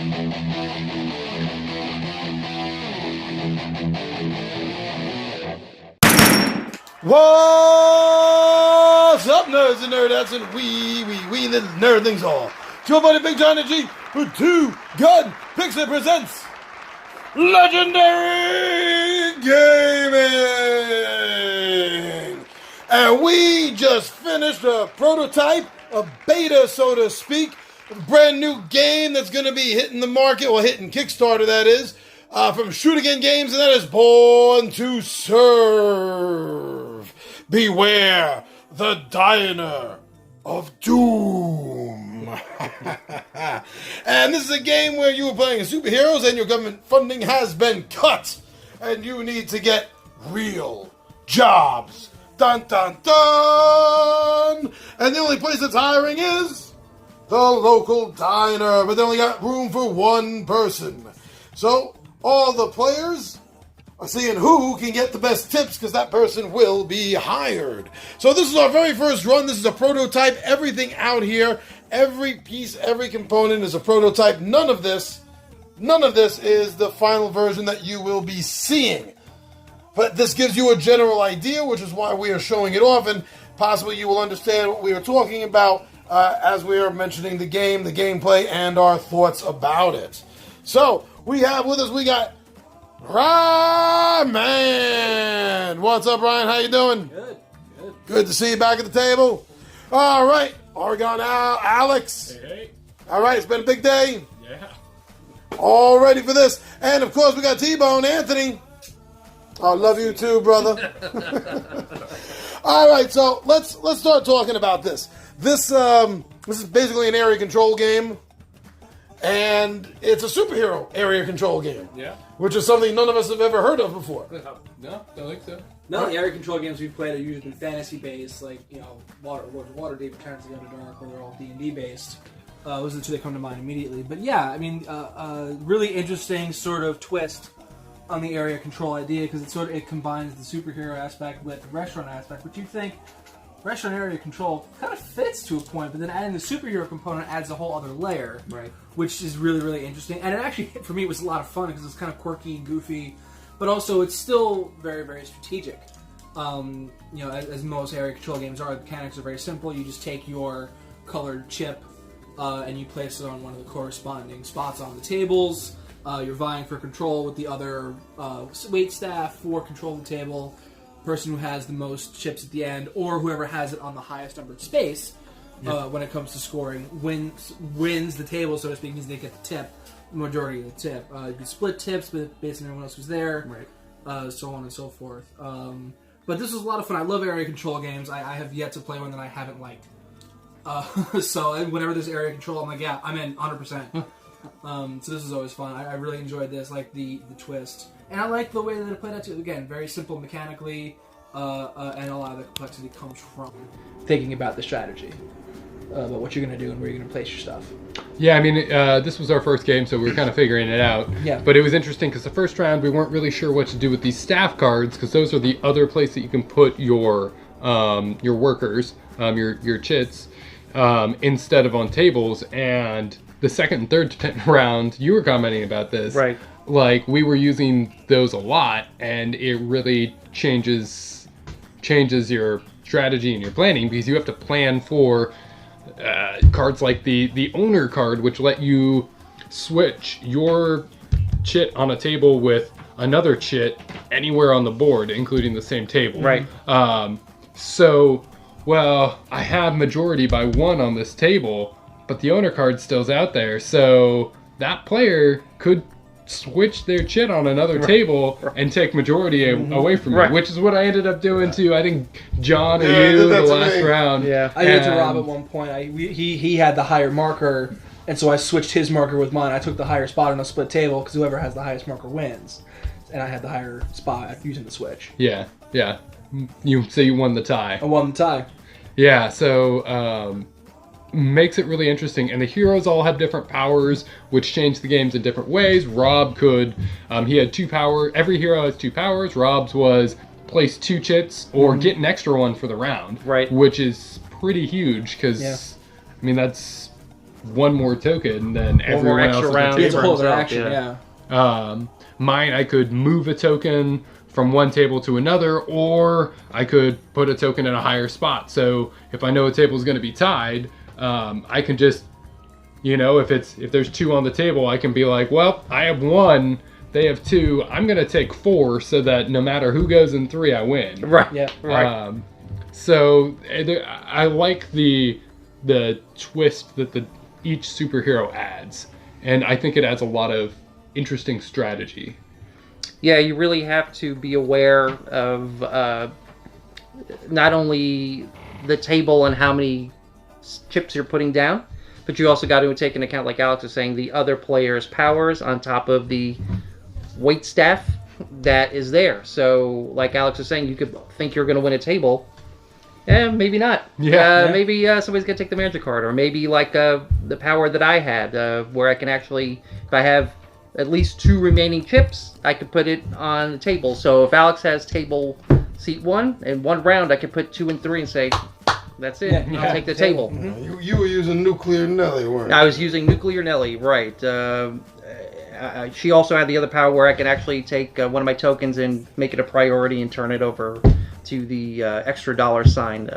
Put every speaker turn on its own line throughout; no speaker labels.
What's up, nerds and nerdettes, and we the nerdlings all. It's your buddy Big Johnny G who Two Gun Pixie presents Legendary Gaming. And we just finished a prototype, a beta, so to speak, of a brand new game that's going to be hitting the market, or hitting Kickstarter, that is, from Shoot Again Games, and that is Born to Serve. Beware the Diner of Doom. And this is a game where you are playing as superheroes and your government funding has been cut. And you need to get real jobs. Dun, dun, dun. And the only place that's hiring is the local diner. But they only got room for one person. So all the players are seeing who can get the best tips, because that person will be hired. So this is our very first run. This is a prototype. Everything out here, every piece, every component is a prototype. None of this is the final version that you will be seeing. But this gives you a general idea, which is why we are showing it off, and possibly you will understand what we are talking about as we are mentioning the game, the gameplay, and our thoughts about it. So we have with us, we got Ryan. What's up, Ryan? How you doing?
Good.
Good to see you back at the table. All right, Oregon Alex.
Hey.
All right, it's been a big day.
Yeah.
All ready for this. And, of course, we got T-Bone Anthony. I love you too, brother. All right, so let's start talking about this. This is basically an area control game. And it's a superhero area control game.
Yeah.
Which is something none of us have ever heard of before.
No, don't think so.
No, the area control games we've played are usually fantasy based, like Waterdeep, Returns of the Underdark, where they're all D&D based. Those are the two that come to mind immediately. But yeah, I mean, really interesting sort of twist on the area control idea, because it combines the superhero aspect with the restaurant aspect, which you think restaurant area control kind of fits to a point, but then adding the superhero component adds a whole other layer, right? Which is really, really interesting. And it actually, for me, was a lot of fun because it's kind of quirky and goofy, but also it's still very, very strategic. As most area control games are, the mechanics are very simple. You just take your colored chip and you place it on one of the corresponding spots on the tables. You're vying for control with the other wait staff for control of the table. Person who has the most chips at the end, or whoever has it on the highest numbered space, when it comes to scoring, wins the table, so to speak, means they get the tip, the majority of the tip. You can split tips based on everyone else who's there, right? So on and so forth. But this was a lot of fun. I love area control games. I have yet to play one that I haven't liked. So whenever there's area control, I'm like, yeah, I'm in 100%. So this is always fun. I really enjoyed this, like the twist. And I like the way that it played out too. Again, very simple mechanically, and a lot of the complexity comes from thinking about the strategy, about what you're going to do and where you're going to place your stuff.
Yeah, I mean, this was our first game, so we were kind of figuring it out.
Yeah.
But it was interesting because the first round we weren't really sure what to do with these staff cards, because those are the other place that you can put your workers, your chits, instead of on tables. And the second and third round, you were commenting about this.
Right.
Like, we were using those a lot, and it really changes your strategy and your planning, because you have to plan for cards like the owner card, which let you switch your chit on a table with another chit anywhere on the board, including the same table.
Right.
So, well, I have majority by one on this table, but the owner card still's out there, so that player could switch their chit on another table and take majority away from me, which is what I ended up doing to, I think, John and you the last round.
Yeah, I did to Rob at one point. He had the higher marker, and so I switched his marker with mine. I took the higher spot on a split table, because whoever has the highest marker wins. And I had the higher spot using the switch.
Yeah. You won the tie.
I won the tie.
Yeah, so makes it really interesting, and the heroes all have different powers, which change the games in different ways. Rob could, he had 2 power. Every hero has 2 powers. Rob's was place 2 chits or get an extra one for the round,
right?
Which is pretty huge, because I mean, that's one more token than everyone else
extra
at the
round.
table.
It's a whole other
himself,
action, yeah.
Mine, I could move a token from one table to another, or I could put a token in a higher spot. So if I know a table is going to be tied, I can just, if there's 2 on the table, I can be like, well, I have 1, they have 2. I'm going to take 4 so that no matter who goes in 3, I win.
Right.
Yeah.
Right.
So I like the twist that each superhero adds, and I think it adds a lot of interesting strategy.
Yeah, you really have to be aware of not only the table and how many chips you're putting down, but you also got to take into account, like Alex was saying, the other player's powers on top of the weight staff that is there. So, like Alex was saying, you could think you're going to win a table. Maybe not. Maybe somebody's going to take the magic card, or maybe like the power that I had, where I can actually, if I have at least 2 remaining chips, I could put it on the table. So if Alex has table seat 1, in 1 round I could put 2 and 3 and say, that's it, I'll take the table.
You were using Nuclear Nelly, weren't you?
I was using Nuclear Nelly, right. She also had the other power where I can actually take one of my tokens and make it a priority and turn it over to the extra dollar sign.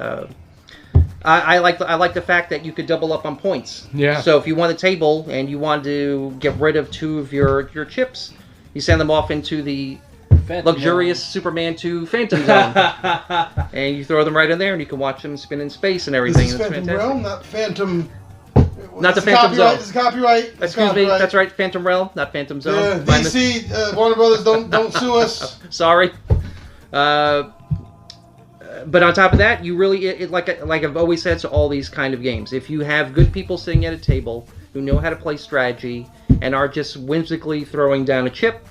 I like the fact that you could double up on points.
Yeah.
So if you won the table and you wanted to get rid of 2 of your chips, you send them off into the
Phantom
luxurious Superman 2 Phantom Zone, and you throw them right in there, and you can watch them spin in space and everything.
This is
It's
Phantom
fantastic.
Realm, not Phantom.
Not the Phantom Zone.
This is copyright.
Excuse me. That's right, Phantom Realm, not Phantom Zone. My
DC, Warner Brothers, don't sue us.
Sorry. But on top of that, you really, like I've always said to all these kind of games, if you have good people sitting at a table who know how to play strategy and are just whimsically throwing down a chip,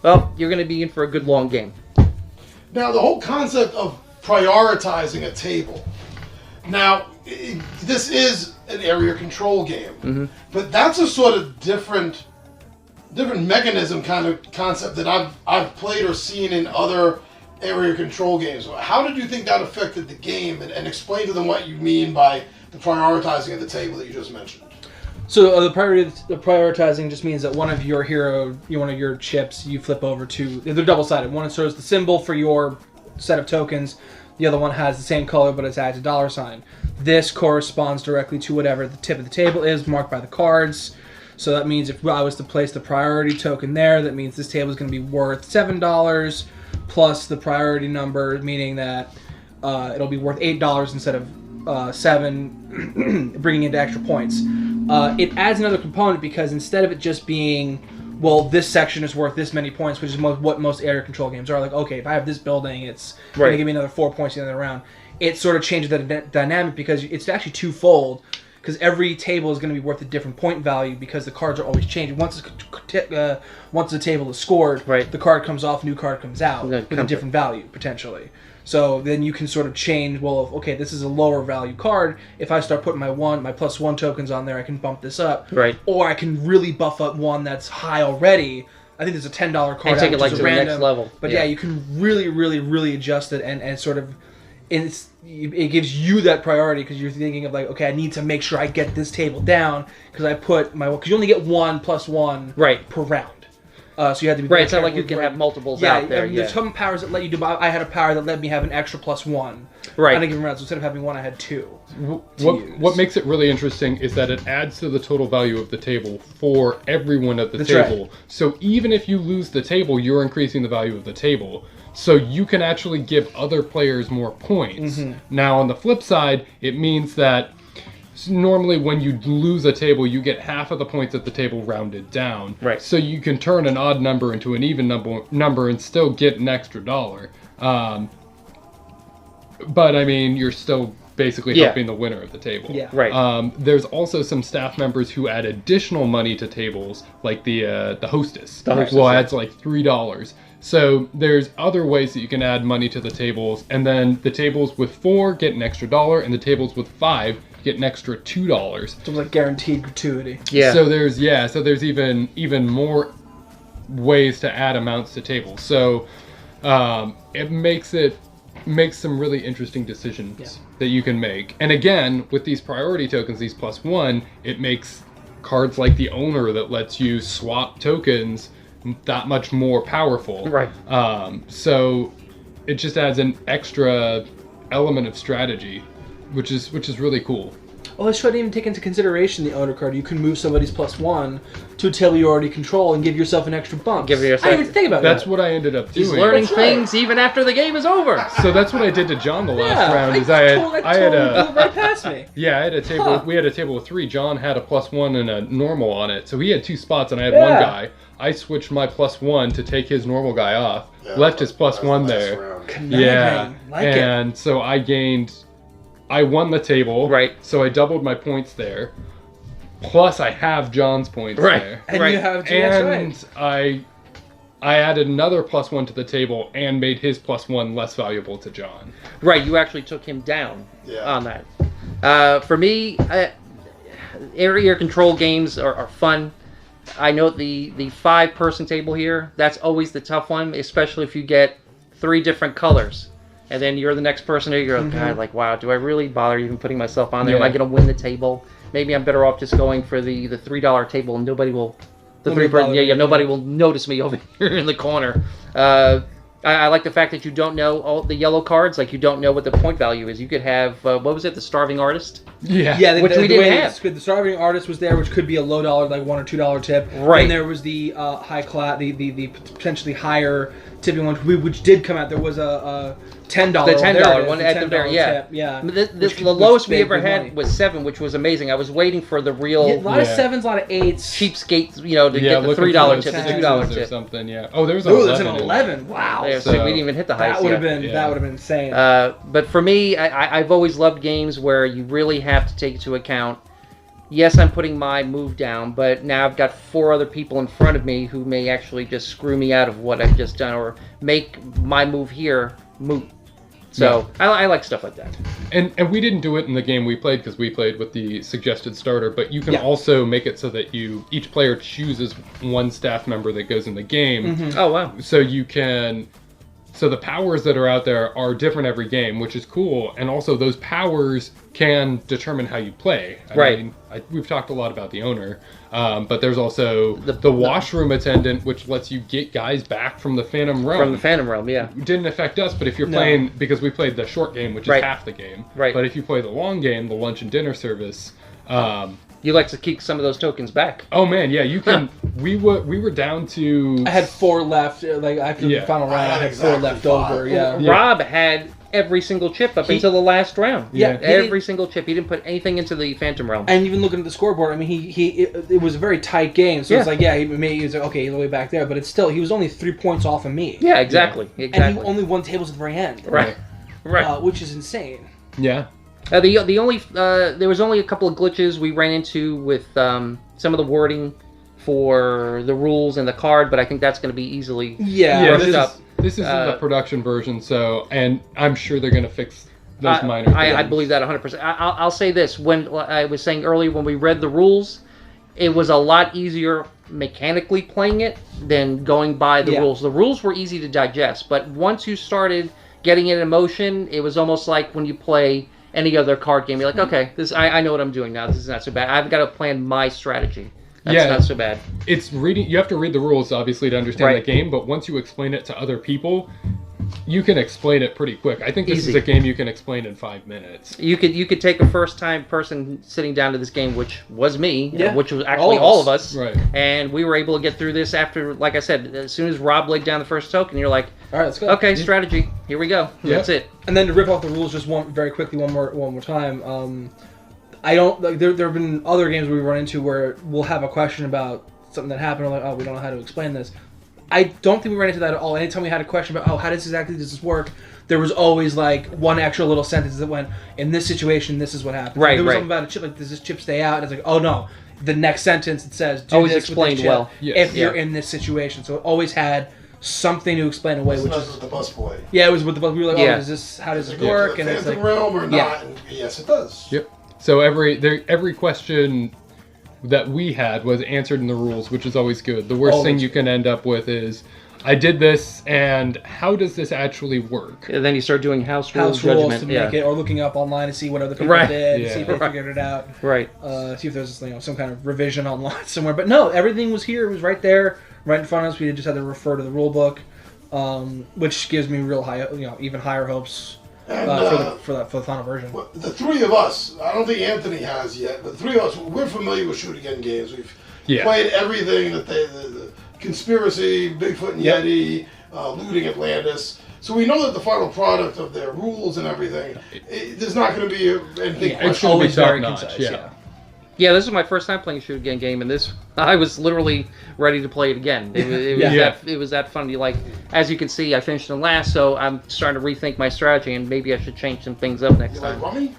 well, you're going to be in for a good long game.
Now, the whole concept of prioritizing a table. Now, this is an area control game, but that's a sort of different mechanism kind of concept that I've played or seen in other area control games. How did you think that affected the game, and explain to them what you mean by the prioritizing of the table that you just mentioned?
So the prioritizing just means that one of your chips, you flip over to, they're double-sided. One shows the symbol for your set of tokens. The other one has the same color, but it adds a dollar sign. This corresponds directly to whatever the tip of the table is, marked by the cards. So that means if I was to place the priority token there, that means this table is going to be worth $7 plus the priority number, meaning that it'll be worth $8 instead of $7, bringing into extra points. It adds another component because instead of it just being, well, this section is worth this many points, which is what most area control games are. Like, okay, if I have this building, it's going to give me another 4 points at the end of the round. It sort of changes the dynamic because it's actually twofold. Because every table is going to be worth a different point value because the cards are always changing. Once the table is scored,
right,
the card comes off, new card comes out with a different value, potentially. So then you can sort of change, well, okay, this is a lower value card. If I start putting my +1 tokens on there, I can bump this up.
Right.
Or I can really buff up one that's high already. I think there's a $10 card
and take
out,
it like to
random,
the next level.
But yeah, you can really, really, really adjust it and sort of... it gives you that priority because you're thinking of like, okay, I need to make sure I get this table down because I put because you only get 1 + 1 per round. So you have to be
right. It's not like you can have multiples out there.
Yeah, there's some powers that let you do. I had a power that let me have an extra +1.
Right.
On a given round, so instead of having 1, I had 2.
What makes it really interesting is that it adds to the total value of the table for everyone at the table.
Right.
So even if you lose the table, you're increasing the value of the table. So you can actually give other players more points. Now, on the flip side, it means that normally when you lose a table, you get half of the points at the table rounded down.
Right.
So you can turn an odd number into an even number and still get an extra dollar. But, I mean, you're still basically helping the winner of the table.
Yeah.
Right.
There's also some staff members who add additional money to tables, like the hostess. The hostess adds like $3. So there's other ways that you can add money to the tables, and then the tables with 4 get an extra $1, and the tables with 5 get an extra $2.
It's like guaranteed gratuity.
Yeah.
So there's even more ways to add amounts to tables. So it makes it makes some really interesting decisions
Yeah.
that you can make. And again, with these priority tokens, these +1, it makes cards like the Owner that lets you swap tokens that much more powerful.
Right.
So it just adds an extra element of strategy, which is really cool.
Well, I shouldn't even take into consideration the Owner card. You can move somebody's +1 to a table you already control and give yourself an extra bump.
Give yourself-
I didn't even think about
That's
that.
what I ended up doing.
He's learning
That's right.
things even after the game is over.
So that's what I did to John the last
Yeah,
round.
I
Is I had
totally blew right past me.
Yeah, I had a table.
Huh.
We had a table of 3. John had a +1 and a normal on it, so he had 2 spots, and I had
Yeah.
one guy. I switched my +1 to take his normal guy off,
Yeah,
left his
that was
+1
the last
there.
round.
Yeah,
Like it.
and so I won the table.
Right.
So I doubled my points there. Plus, I have John's points
Right.
there,
And
Right.
you have that's
and
right.
I added another +1 to the table and made his +1 less valuable to John.
Right, you actually took him down
Yeah.
on that. For me, area control games are fun. I know the 5-person table here, that's always the tough one, especially if you get 3 different colors. And then you're the next person here, you're God, like, wow, do I really bother even putting myself on there? Am I
Yeah.
going to win the table? Maybe I'm better off just going for the $3 table and nobody will... The
Nobody
3-person,
bother you.
nobody will notice me over here in the corner. I like the fact that you don't know all the yellow cards, like you don't know what the point value is. You could have, what was it, the Starving Artist?
Yeah.
Yeah,
Which we didn't
way
have.
The Starving Artist was there, which could be a low dollar, like $1 or $2 tip.
Right.
And there was the high class, the potentially higher tipping one, which did come out. There was a $10.
The $10
there it is,
one
the
at the
$10
very, yeah.
tip, yeah.
The lowest we
paid
ever
good
had
money.
was 7, which was amazing. I was waiting for the real
Yeah, a lot of
Yeah.
7s, a lot of 8s.
cheapskate, to get the
looking for
$3
those
tip, the
sixes
$2
or
tip.
something. Yeah. Oh, there was an
Oh,
11.
there's an
in
11. Wow.
Yeah, so
So-
we didn't even hit the highest
That would
yet.
have been
Yeah.
that would have been insane.
But for me, I've always loved games where you really have to take into account, yes, I'm putting my move down, but now I've got 4 other people in front of me who may actually just screw me out of what I've just done or make my move here moot. So I like stuff like that.
And we didn't do it in the game we played because we played with the suggested starter, but you can
Yeah.
also make it so that each player chooses one staff member that goes in the game.
Oh, wow.
So the powers that are out there are different every game, which is cool. And also those powers can determine how you play.
Right.
We've talked a lot about the Owner, but there's also
The-
the washroom attendant, which lets you get guys back from the Phantom Realm.
From the Phantom Realm, yeah.
It didn't affect us, but if you're
No.
playing, because we played the short game, which is
Right.
half the game.
Right.
But if you play the long game, the lunch and dinner service,
You like to keep some of those tokens back.
oh man, yeah, you can. we were down to.
I had 4 left. Like after the
Yeah.
final round, I had 4
Exactly
left
5.
over. Yeah.
Yeah.
Rob had every single chip up until the last round.
Yeah, he
Every single chip. He didn't put anything into the Phantom Realm.
And even looking at the scoreboard, I mean, it was a very tight game. So it's
Yeah.
like, yeah, he was like, okay, he's all the way back there, but it's still, he was only 3 points off of me.
Yeah, exactly.
And
Exactly.
he only won tables at the very end.
Right. Right.
Which is insane.
Yeah.
The only there was only a couple of glitches we ran into with some of the wording for the rules and the card, but I think that's going to be easily.
Yeah.
Yeah,
brushed
this
up.
is the production version, so and I'm sure they're gonna fix those minor.
I
things.
believe that 100%. I'll say this: when I was saying earlier, when we read the rules, it was a lot easier mechanically playing it than going by the
Yeah.
rules. The rules were easy to digest, but once you started getting it in motion, it was almost like when you play any other card game. You're like, okay, this I know what I'm doing now. This is not so bad. I've got to plan my strategy. That's
Yeah.
not so bad.
It's reading. You have to read the rules obviously to understand
Right.
the game, but once you explain it to other people, you can explain it pretty quick. I think this
Easy.
is a game you can explain in 5 minutes.
You could take a first time person sitting down to this game, which was me,
Yeah.
which was actually all of us,
Right.
and we were able to get through this after, like I said, as soon as Rob laid down the first token, you're like,
All right, let's go.
okay, strategy, here we go,
Yeah.
that's it.
And then to rip off the rules just very quickly one more time. I don't like there have been other games we run into where we'll have a question about something that happened. Or like, oh, we don't know how to explain this. I don't think we ran into that at all. Anytime we had a question about, oh, how does this work? There was always like one extra little sentence that went, in this situation, this is what happens.
Right,
There was
right.
something about a chip, like, does this chip stay out? And it's like, oh no. The next sentence it says, do
Always
this with
explained
this chip
well.
Yes.
if you're
Yeah.
in this situation. So it always had something to explain away, which
That's
is
with the busboy.
yeah, it was with the we were like,
Yeah.
oh, how does this
Yeah,
work?
the
And it's
Phantom
like,
Realm or
yeah.
not? And yes, it does.
Yep. So every question that we had was answered in the rules, which is always good. The worst thing
Always.
you can end up with is I did this, and how does this actually work?
And then you start doing house rules
rules
judgment.
to make it, or looking up online to see what other people
Right.
did,
Yeah.
see if they figured it out.
Right.
See if there's some kind of revision online somewhere. But no, everything was here. It was right there, right in front of us. We just had to refer to the rule book, which gives me real high, even higher hopes
And,
for the final version.
Well, the three of us, I don't think Anthony has yet, but the three of us, we're familiar with shoot again games. We've played everything that the Conspiracy, Bigfoot and
Yep.
Yeti, Looting Atlantis. So we know that the final product of their rules and everything, there's not going to be anything.
It's
It's always
top
very
notch,
concise.
yeah.
Yeah.
Yeah, this is my first time playing a shoot again game, and I was literally ready to play it again. It was that fun. Like, as you can see, I finished in last, so I'm starting to rethink my strategy, and maybe I should change some things up next
You
time.
like Rummy?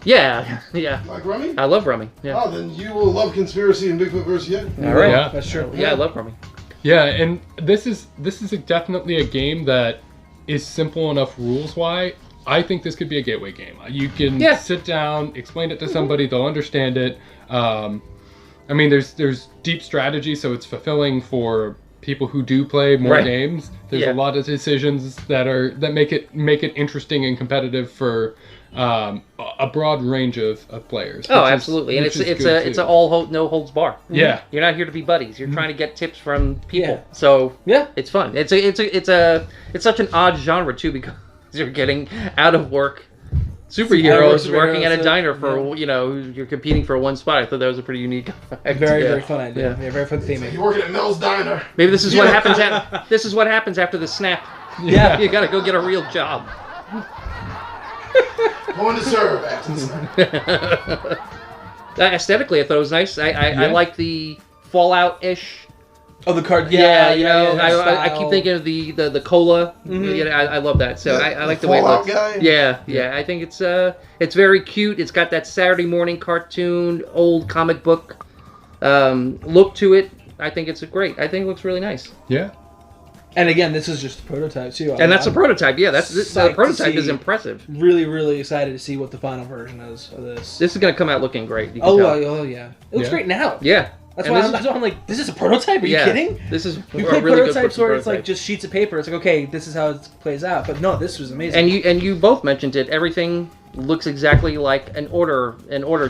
Yeah.
You like Rummy?
I love Rummy. Yeah.
Oh, then you will love Conspiracy and Bigfoot vs. Yeti.
All right.
Yeah.
That's true.
Yeah, I love Rummy.
Yeah, and this is definitely a game that is simple enough rules-wise. I think this could be a gateway game. You can sit down, explain it to somebody, they'll understand it. I mean, there's deep strategy, so it's fulfilling for people who do play more games. There's a lot of decisions that make it interesting and competitive for a broad range of players.
Oh, absolutely, and it's a all no holds bar.
Yeah,
you're not here to be buddies. You're trying to get tips from people.
Yeah.
So
Yeah.
it's fun. It's such an odd genre too, because you're getting out of work superheroes working at a diner for you're competing for one spot. I thought that was a pretty unique.
Very fun idea. Yeah, very fun theming.
You're working at Mel's Diner.
Maybe this is what happens. This is what happens after the snap.
Yeah.
You got to go get a real job.
Going to serve after this.
Aesthetically, I thought it was nice. I like the Fallout-ish.
Oh, the card.
I keep thinking of the cola.
Mm-hmm.
I love that. So I like the way it
Fallout
looks.
guy?
Yeah. I think it's very cute. It's got that Saturday morning cartoon, old comic book look to it. I think it's great. I think it looks really nice.
Yeah.
And again, this is just a prototype too.
And that's a prototype. Yeah, the
psyched to
prototype is
see-
impressive.
Really, really excited to see what the final version is of this.
This is going to come out looking great. You can tell.
Yeah. It looks
Yeah.
great now.
Yeah.
That's
And
why,
this is-
I'm like, this is a prototype? Are you kidding?
This is
We
a
play
really good
prototypes where it's like
prototype.
just sheets of paper. It's like, okay, this is how it plays out. But no, this was amazing.
And you both mentioned it. Everything looks exactly like an order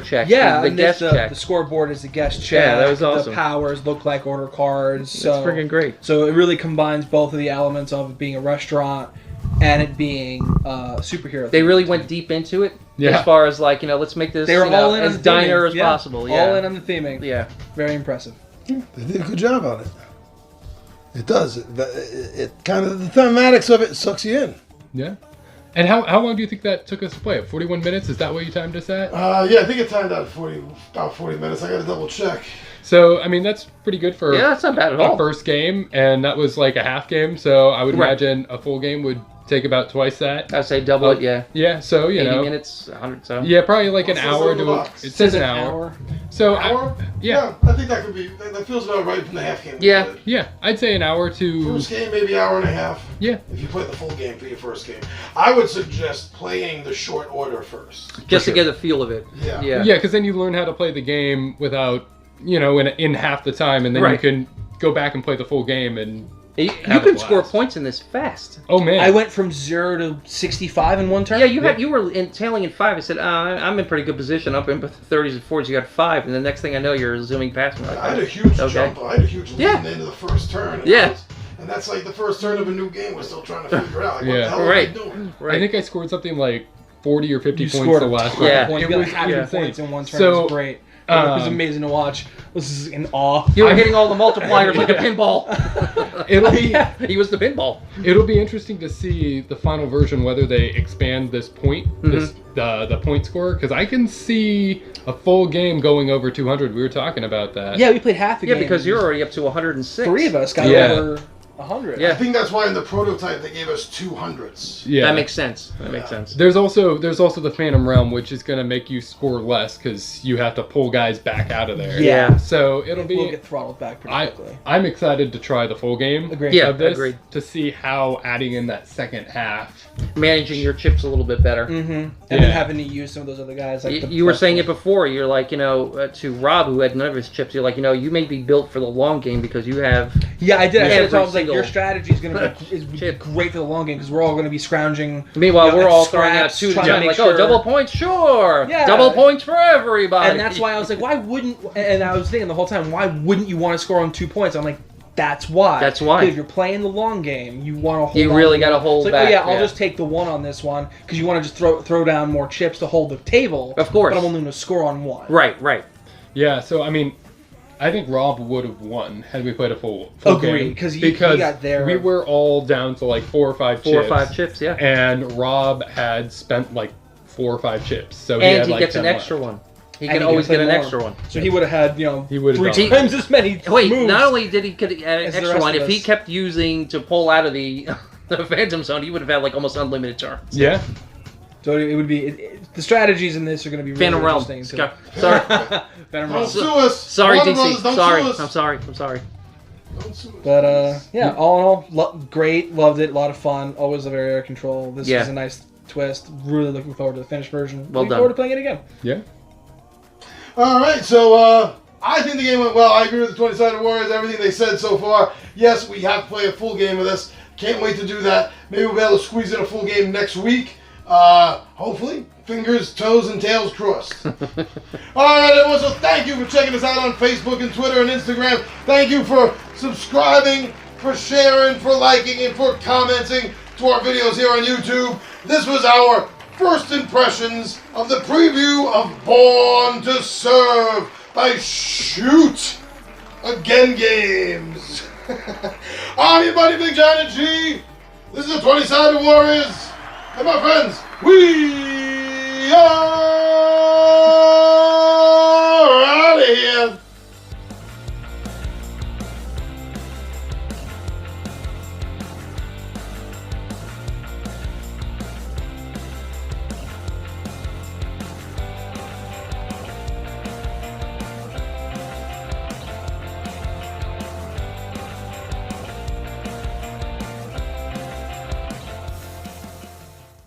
check.
yeah,
the
and
guest check.
the scoreboard is the guest check.
Yeah, that was awesome.
The powers look like order cards. So,
That's freaking great.
So it really combines both of the elements of it being a restaurant and it being superhero.
They really went deep into it.
Yeah.
As far as like, let's make this
They were all in on
as
the
diner
theming.
as
Yeah.
possible. Yeah.
All in on the theming.
Yeah.
Very impressive.
They did a good job on it. It does. It kind of, the thematics of it sucks you in.
Yeah. And how long do you think that took us to play it? 41 minutes? Is that what you timed us at?
Yeah, I think it timed out about 40 minutes. I got to double check.
So, I mean, that's pretty good for
Yeah, that's not bad at
a
all.
first game, and that was like a half game, so I would
Right.
imagine a full game would take about twice that.
I'd say double it, yeah.
Yeah, so,
80
know.
minutes, 100, so.
Yeah, probably like an
What's this
hour
on the
to a,
box?
it says an hour. So,
Hour?
yeah.
I think that could be, that feels about right from the half game.
Yeah.
Yeah, I'd say an hour to...
First game, maybe hour and a half.
Yeah.
If you play the full game for your first game. I would suggest playing the short order first.
Just
sure.
to get a feel of it.
Yeah.
Yeah.
Yeah, because then you learn how to play the game without, in half the time, and then you
Right.
can go back and play the full game and...
You
Have a
can score
blast.
points in this fast.
Oh, man.
I went from 0 to 65 in one turn.
Yeah, you were tailing in 5. I said, I'm in pretty good position. Up in the 30s and 40s, you got 5, and the next thing I know, you're zooming past me. Like,
I had a huge
Okay.
jump. I had a huge lead
Yeah.
into the first turn.
Yeah.
And that's like the first turn of a new game. We're still trying to figure out. Like, what
Yeah.
the hell
Right.
am I doing?
I think I scored something like 40 or 50
You
points
scored
the
a
last
ton
round.
Yeah.
of points.
It
You
was
got half your
insane.
points in one turn.
So,
it was great. It was amazing to watch. I was in awe.
You were hitting all the multipliers like a pinball.
It'll be
He was the pinball.
it'll be interesting to see the final version whether they expand this point, this the point score, because I can see a full game going over 200. We were talking about that.
Yeah, we played half the
Yeah,
game.
because you're already up to 106.
3 of us got
Yeah.
over 100.
Yeah.
I think that's why in the prototype they gave us 200s.
Yeah.
That makes sense. That makes sense.
There's also the Phantom Realm, which is going to make you score less because you have to pull guys back out of there.
Yeah.
So it'll be.
We'll get throttled back pretty quickly.
I'm excited to try the full game
Agreed.
Yeah.
of this
agreed.
to see how adding in that second half.
Managing your chips a little bit better.
Mm-hmm. And
Yeah.
then having to use some of those other guys. Like
You were saying it before. You're like, to Rob, who had none of his chips, you're like, you may be built for the long game because you have
Yeah, I did. I said
Every
to him, I was like,
single
your strategy is going to be
chip.
great for the long game because we're all going to be scrounging.
Meanwhile,
you know,
we're
at
all throwing out
scraps,
2 to
trying to
10,
make
like,
sure-
oh, double points, sure.
Yeah.
Double points for everybody.
And that's why I was like, why wouldn't? And I was thinking the whole time, why wouldn't you want to score on 2 points? I'm like, that's why.
That's why.
'Cause if you're playing the long game, you want to hold.
You
on
really
to
gotta
it.
hold
It's like,
back,
oh yeah, I'll
yeah.
just take the 1 on this one because you want to just throw down more chips to hold the table.
Of course.
But I'm only going to score on 1.
Right.
Yeah, so I mean, I think Rob would have won had we played a full
Agreed,
game.
'cause he
because
got there.
we were all down to like 4 or 5 chips.
4 or 5 chips, yeah.
And Rob had spent like 4 or 5 chips. So
And
had
he
like
gets
10
an extra
left.
one. He
And
can
he
always
can
get
play
an
more.
extra one.
So he would have had,
He would have
3
done it.
times as many.
Wait,
moves.
not only did he get an
As the
extra
rest
one,
of
if he
us.
kept using to pull out of the the Phantom Zone, he would have had like almost unlimited turns.
Yeah.
So it would be the strategies in this are going to be really
Phantom Realm.
interesting.
Sorry,
Phantom
Don't
Realm.
sue us.
sorry,
Warner
DC.
Brothers, don't
Sorry,
sue us.
I'm sorry. I'm sorry.
Don't sue us.
But yeah, all in all, great, loved it, a lot of fun. Always a very air control. This
Yeah.
was a nice twist. Really looking forward to the finished version.
Well
looking
done.
forward to playing it again.
Yeah.
All right, so I think the game went well. I agree with the 20-sided Warriors, everything they said so far. Yes, we have to play a full game of this. Can't wait to do that. Maybe we'll be able to squeeze in a full game next week. Hopefully. Fingers, toes, and tails crossed. All right, everyone, so thank you for checking us out on Facebook and Twitter and Instagram. Thank you for subscribing, for sharing, for liking, and for commenting to our videos here on YouTube. This was our first impressions of the preview of Born to Serve by Shoot Again Games. I'm your buddy Big John and G. This is the 20-Sided Warriors. And my friends, we are